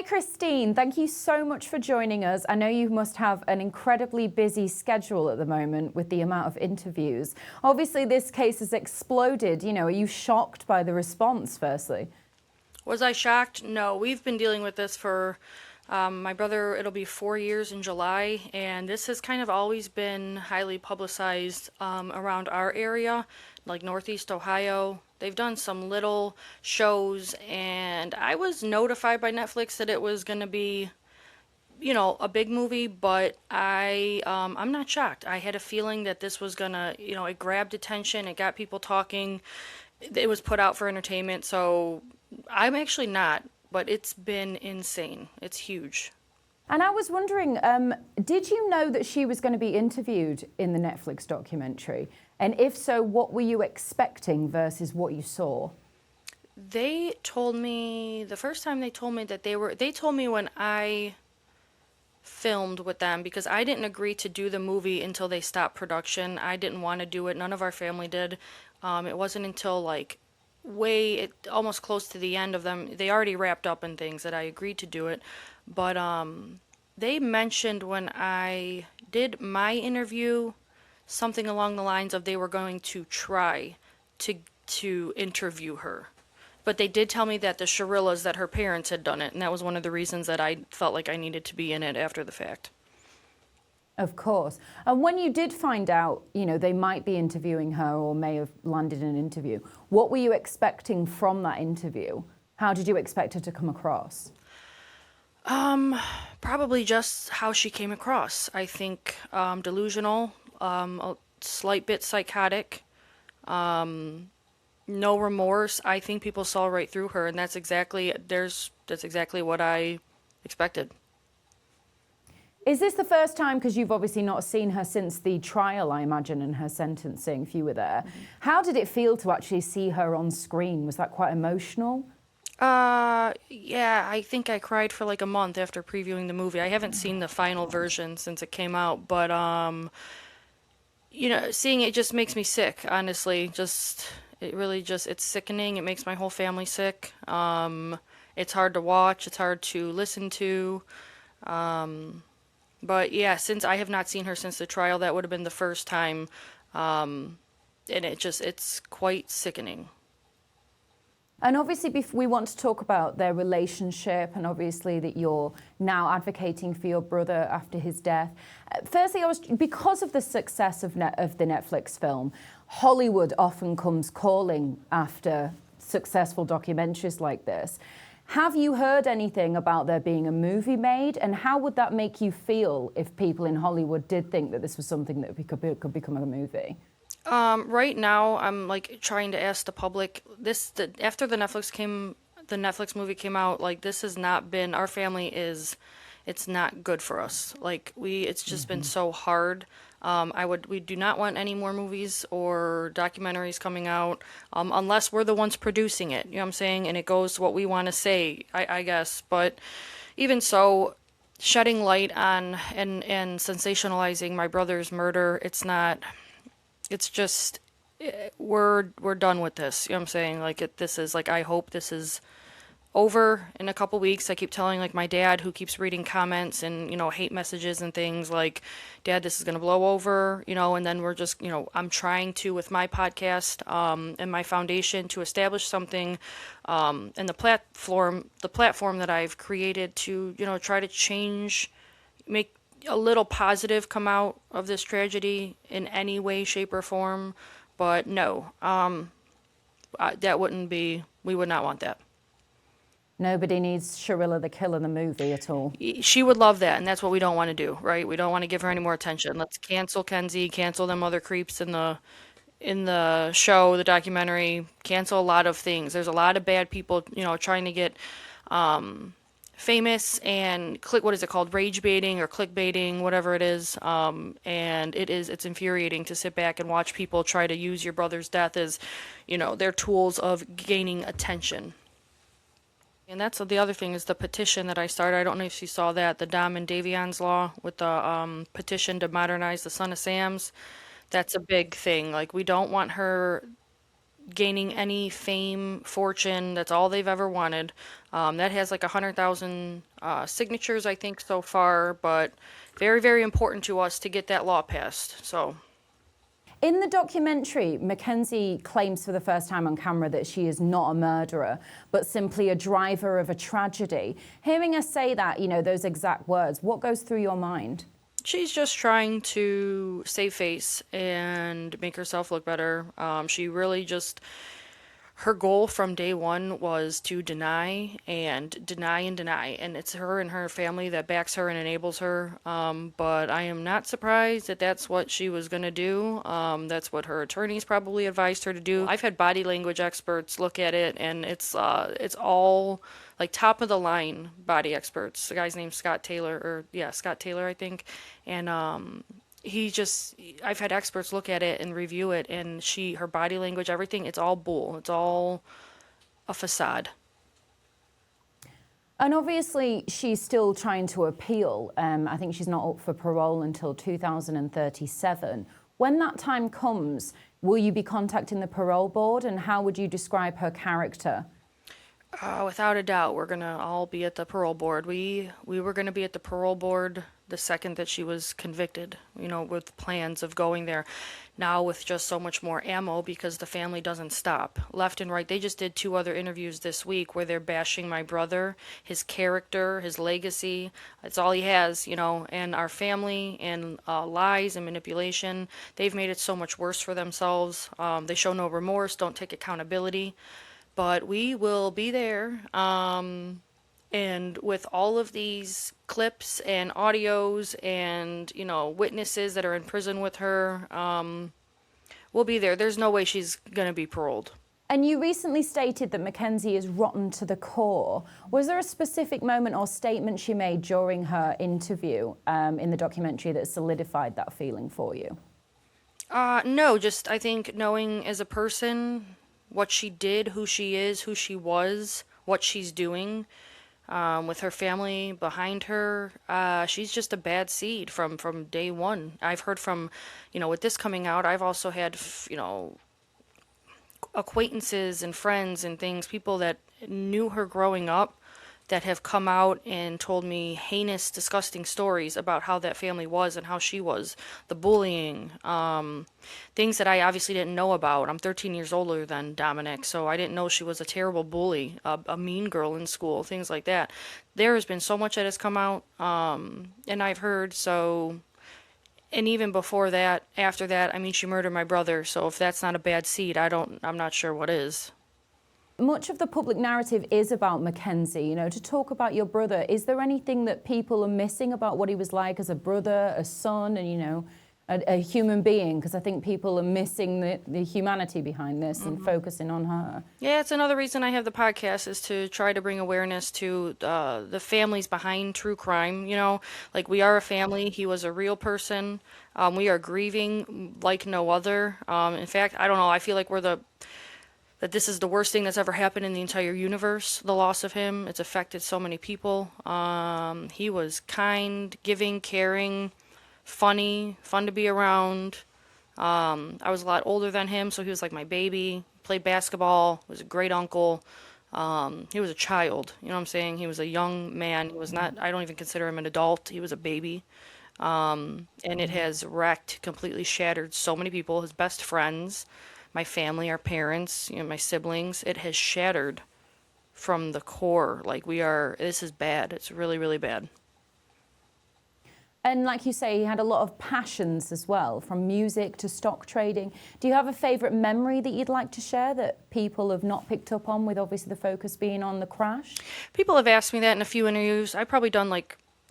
Hi, Christine. Thank you so much for joining us. I know you must have an incredibly busy schedule at the moment with the amount of interviews. Obviously, this case has exploded. Are you shocked by the response, firstly? Was I shocked? No, we've been dealing with this for my brother, it'll be 4 years in July, and this has kind of always been highly publicized around our area, like Northeast Ohio. They've done some little shows, and I was notified by Netflix that it was going to be, a big movie, but I'm not shocked. I had a feeling that this was gonna, it grabbed attention, it got people talking, it was put out for entertainment, so I'm actually not, but it's been insane. It's huge. And I was wondering, did you know that she was going to be interviewed in the Netflix documentary? And if so, what were you expecting versus what you saw? They told me the first time they told me that they told me when I filmed with them because I didn't agree to do the movie until they stopped production. I didn't want to do it. None of our family did. It wasn't until like almost close to the end of them. They already wrapped up and things that I agreed to do it. But they mentioned when I did my interview something along the lines of they were going to try to interview her. But they did tell me that the Shirillas, that her parents had done it, and that was one of the reasons that I felt like I needed to be in it after the fact. Of course. And when you did find out, they might be interviewing her or may have landed an interview, what were you expecting from that interview? How did you expect her to come across? Probably just how she came across. I think delusional, a slight bit psychotic, no remorse. I think people saw right through her, and that's exactly what I expected. Is this the first time, because you've obviously not seen her since the trial, I imagine, and her sentencing, if you were there. How did it feel to actually see her on screen? Was that quite emotional? Yeah, I think I cried for like a month after previewing the movie. I haven't seen the final version since it came out, but seeing it just makes me sick, honestly. It's sickening. It makes my whole family sick. It's hard to watch, it's hard to listen to. But yeah, since I have not seen her since the trial, that would have been the first time. And it's quite sickening. And obviously, we want to talk about their relationship, and obviously that you're now advocating for your brother after his death. Firstly, because of the success of the Netflix film, Hollywood often comes calling after successful documentaries like this. Have you heard anything about there being a movie made, and how would that make you feel if people in Hollywood did think that this was something that could become a movie? Right now, I'm like trying to ask the public after the Netflix movie came out. Like, this has not been our family it's not good for us. Like, it's just been so hard. We do not want any more movies or documentaries coming out, unless we're the ones producing it. You know what I'm saying? And it goes what we want to say, I guess. But even so, shedding light on and sensationalizing my brother's murder, it's just we're done with this. You know what I'm saying? Like, this is like, I hope this is over in a couple weeks. I keep telling like my dad, who keeps reading comments and hate messages and things, like, Dad, this is going to blow over, and then we're just, I'm trying to, with my podcast and my foundation, to establish something and the platform that I've created to try to make a little positive come out of this tragedy in any way, shape, or form. But no, we would not want that. Nobody needs Shirilla the Killer the movie at all. She would love that, and that's what we don't want to do, right? We don't want to give her any more attention. Let's cancel Kenzie, cancel them other creeps in the show, the documentary, cancel a lot of things. There's a lot of bad people, trying to get famous and what is it called? Rage baiting or clickbaiting, whatever it is. And it's infuriating to sit back and watch people try to use your brother's death as, their tools of gaining attention. And that's the other thing, is the petition that I started. I don't know if you saw that, the Dom and Davion's law with the petition to modernize the Son of Sam's. That's a big thing. Like, we don't want her gaining any fame, fortune. That's all they've ever wanted. That has like 100,000 signatures, I think, so far, but very, very important to us to get that law passed. So. In the documentary, Mackenzie claims for the first time on camera that she is not a murderer, but simply a driver of a tragedy. Hearing her say that, those exact words, what goes through your mind? She's just trying to save face and make herself look better. She really just, her goal from day one was to deny and deny and deny. And it's her and her family that backs her and enables her. But I am not surprised that that's what she was going to do. That's what her attorneys probably advised her to do. I've had body language experts look at it, and it's all like top of the line body experts. The guy's name's Scott Taylor, I think. And I've had experts look at it and review it, and her body language, everything, it's all bull. It's all a facade. And obviously, she's still trying to appeal. I think she's not up for parole until 2037. When that time comes, will you be contacting the parole board, and how would you describe her character? Without a doubt, we're going to all be at the parole board. We were going to be at the parole board the second that she was convicted, with plans of going there. Now with just so much more ammo, because the family doesn't stop. Left and right. They just did 2 other interviews this week where they're bashing my brother, his character, his legacy. It's all he has, and our family, and lies and manipulation. They've made it so much worse for themselves. They show no remorse, don't take accountability. But we will be there, and with all of these clips and audios and, witnesses that are in prison with her, we'll be there. There's no way she's going to be paroled. And you recently stated that Mackenzie is rotten to the core. Was there a specific moment or statement she made during her interview in the documentary that solidified that feeling for you? No, just I think knowing as a person what she did, who she is, who she was, what she's doing, with her family behind her. She's just a bad seed from day one. I've heard from, with this coming out, I've also had, acquaintances and friends and things, people that knew her growing up, that have come out and told me heinous, disgusting stories about how that family was and how she was, the bullying, things that I obviously didn't know about. I'm 13 years older than Dominic, so I didn't know she was a terrible bully, a mean girl in school, things like that. There has been so much that has come out, and I've heard, so, and even before that, after that, she murdered my brother, so if that's not a bad seed, I'm not sure what is. Much of the public narrative is about Mackenzie. To talk about your brother, is there anything that people are missing about what he was like as a brother, a son, and, a human being? Because I think people are missing the humanity behind this and focusing on her. Yeah, it's another reason I have the podcast, is to try to bring awareness to the families behind true crime. We are a family. He was a real person. We are grieving like no other. In fact, I don't know. I feel like that this is the worst thing that's ever happened in the entire universe, the loss of him. It's affected so many people. He was kind, giving, caring, funny, fun to be around. I was a lot older than him, so he was like my baby. Played basketball, was a great uncle. He was a child, you know what I'm saying? He was a young man. He was not, I don't even consider him an adult. He was a baby. And it has wrecked, completely shattered so many people, his best friends, my family, our parents, my siblings. It has shattered from the core. This is bad. It's really, really bad. And like you say, he had a lot of passions as well, from music to stock trading. Do you have a favourite memory that you'd like to share that people have not picked up on, with obviously the focus being on the crash? People have asked me that in a few interviews. I've probably done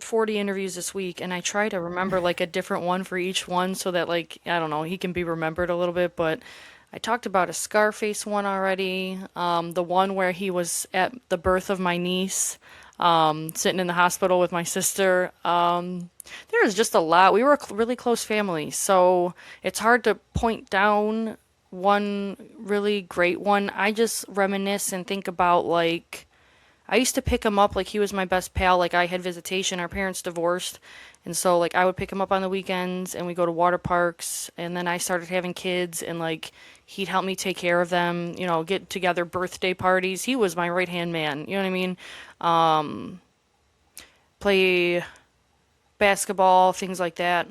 40 interviews this week, and I try to remember a different one for each one, so that I don't know, he can be remembered a little bit. But I talked about a Scarface one already, the one where he was at the birth of my niece, sitting in the hospital with my sister. There was just a lot. We were a really close family, so it's hard to point down one really great one. I just reminisce and think about I used to pick him up like he was my best pal. Like I had visitation, our parents divorced, and so like I would pick him up on the weekends and we go to water parks, and then I started having kids and like he'd help me take care of them, you know, get together birthday parties. He was my right-hand man, you know what I mean? Play basketball, things like that.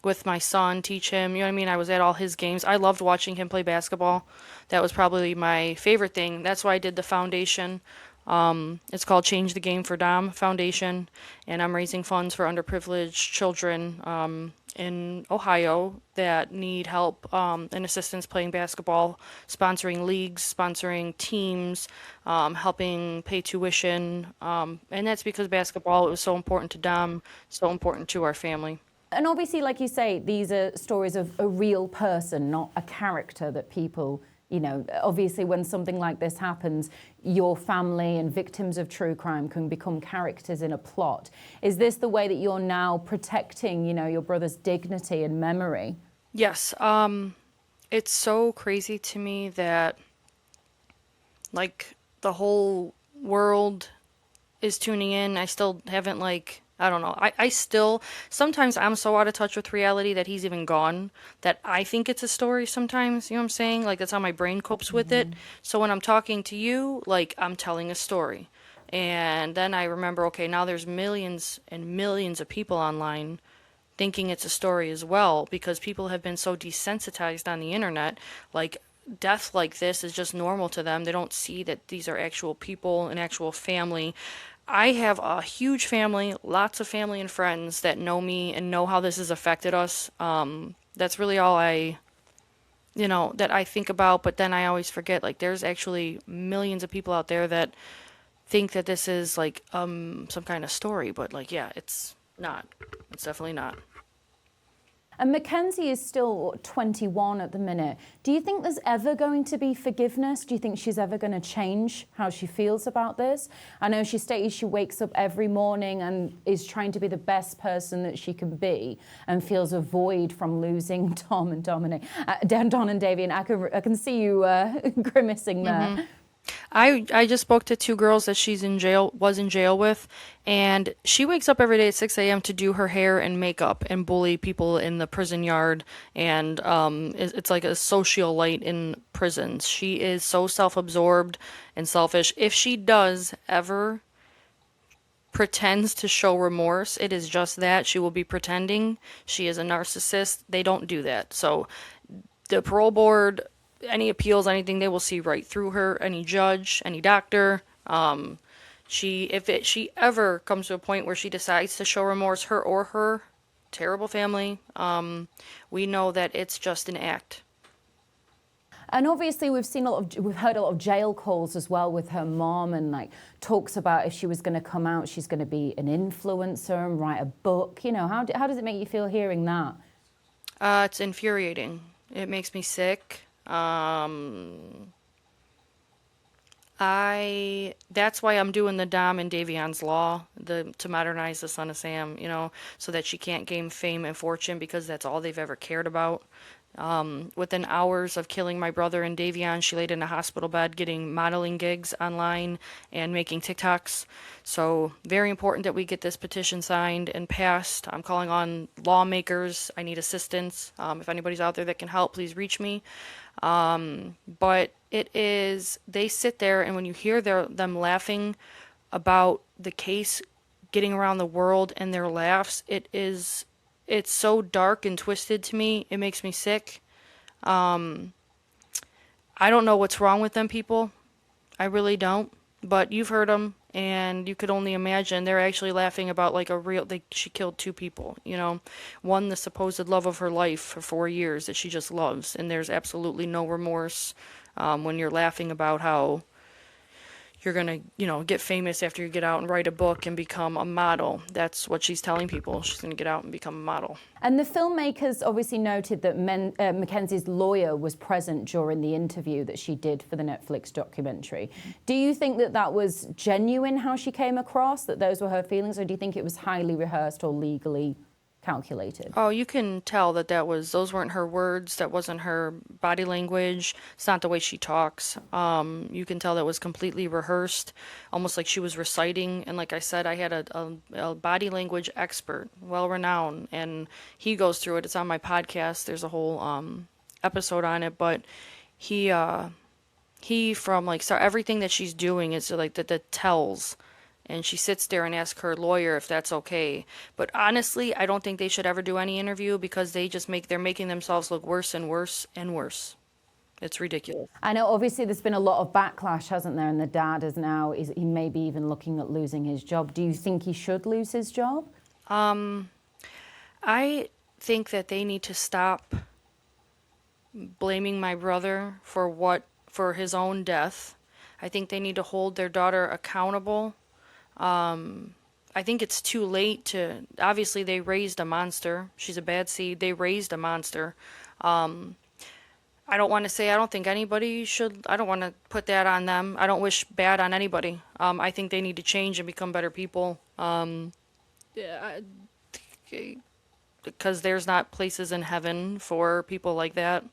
With my son, teach him, you know what I mean? I was at all his games. I loved watching him play basketball. That was probably my favorite thing. That's why I did the foundation. It's called Change the Game for Dom Foundation, and I'm raising funds for underprivileged children in Ohio that need help and assistance playing basketball, sponsoring leagues, sponsoring teams, helping pay tuition, and that's because basketball was so important to Dom, so important to our family. And obviously, like you say, these are stories of a real person, not a character that people, you know, obviously when something like this happens, your family and victims of true crime can become characters in a plot. Is this the way that you're now protecting, you know, your brother's dignity and memory? Yes. It's so crazy to me that, like, the whole world is tuning in. I still haven't, like, I don't know. I still, sometimes I'm so out of touch with reality that he's even gone that I think it's a story sometimes. You know what I'm saying? Like, that's how my brain copes with it. So when I'm talking to you, like, I'm telling a story. And then I remember, okay, now there's millions and millions of people online thinking it's a story as well because people have been so desensitized on the internet. Like, death like this is just normal to them. They don't see that these are actual people, an actual family. I have a huge family, lots of family and friends that know me and know how this has affected us. That's really all that I think about. But then I always forget, like, there's actually millions of people out there that think that this is like some kind of story. But like, yeah, it's not. It's definitely not. And Mackenzie is still 21 at the minute. Do you think there's ever going to be forgiveness? Do you think she's ever going to change how she feels about this? I know she stated she wakes up every morning and is trying to be the best person that she can be and feels a void from losing Tom and Dominic. Don and Davion, I can see you grimacing there. Mm-hmm. I just spoke to two girls that was in jail with, and she wakes up every day at 6 a.m. to do her hair and makeup and bully people in the prison yard, and it's like a socialite in prisons. She is so self-absorbed and selfish. If she does ever pretends to show remorse, it is just that. She will be pretending. She is a narcissist. They don't do that. So the parole board, any appeals, anything, they will see right through her. Any judge, any doctor. If she ever comes to a point where she decides to show remorse, her terrible family, we know that it's just an act. And obviously we've heard a lot of jail calls as well with her mom, and like talks about if she was going to come out, she's going to be an influencer and write a book. You know, how does it make you feel hearing that? It's infuriating. It makes me sick. That's why I'm doing the Dom and Davion's law, to modernize the Son of Sam, you know, so that she can't gain fame and fortune because that's all they've ever cared about. Within hours of killing my brother and Davion, she laid in a hospital bed getting modeling gigs online and making TikToks. So very important that we get this petition signed and passed. I'm calling on lawmakers. I need assistance. If anybody's out there that can help, please reach me. But they sit there, and when you hear them laughing about the case getting around the world and their laughs, it's so dark and twisted to me. It makes me sick. I don't know what's wrong with them people. I really don't. But you've heard them, and you could only imagine they're actually laughing about like she killed two people, you know. One, the supposed love of her life for 4 years that she just loves, and there's absolutely no remorse when you're laughing about how you're going to, you know, get famous after you get out and write a book and become a model. That's what she's telling people. She's going to get out and become a model. And the filmmakers obviously noted that Mackenzie's lawyer was present during the interview that she did for the Netflix documentary. Do you think that was genuine how she came across, that those were her feelings, or do you think it was highly rehearsed or legally calculated. Oh, you can tell that those weren't her words, that wasn't her body language. It's not the way she talks. You can tell that was completely rehearsed, almost like she was reciting. And like I said, I had a body language expert, well renowned, and he goes through it. It's on my podcast. There's a whole episode on it, but he from like so everything that she's doing is like that tells. And she sits there and asks her lawyer if that's okay. But honestly, I don't think they should ever do any interview because they're making themselves look worse and worse and worse. It's ridiculous. I know obviously there's been a lot of backlash, hasn't there? And the dad he may be even looking at losing his job. Do you think he should lose his job? I think that they need to stop blaming my brother for his own death. I think they need to hold their daughter accountable. I think it's too late obviously they raised a monster. She's a bad seed. They raised a monster. I don't want to put that on them. I don't wish bad on anybody. I think they need to change and become better people. Because there's not places in heaven for people like that.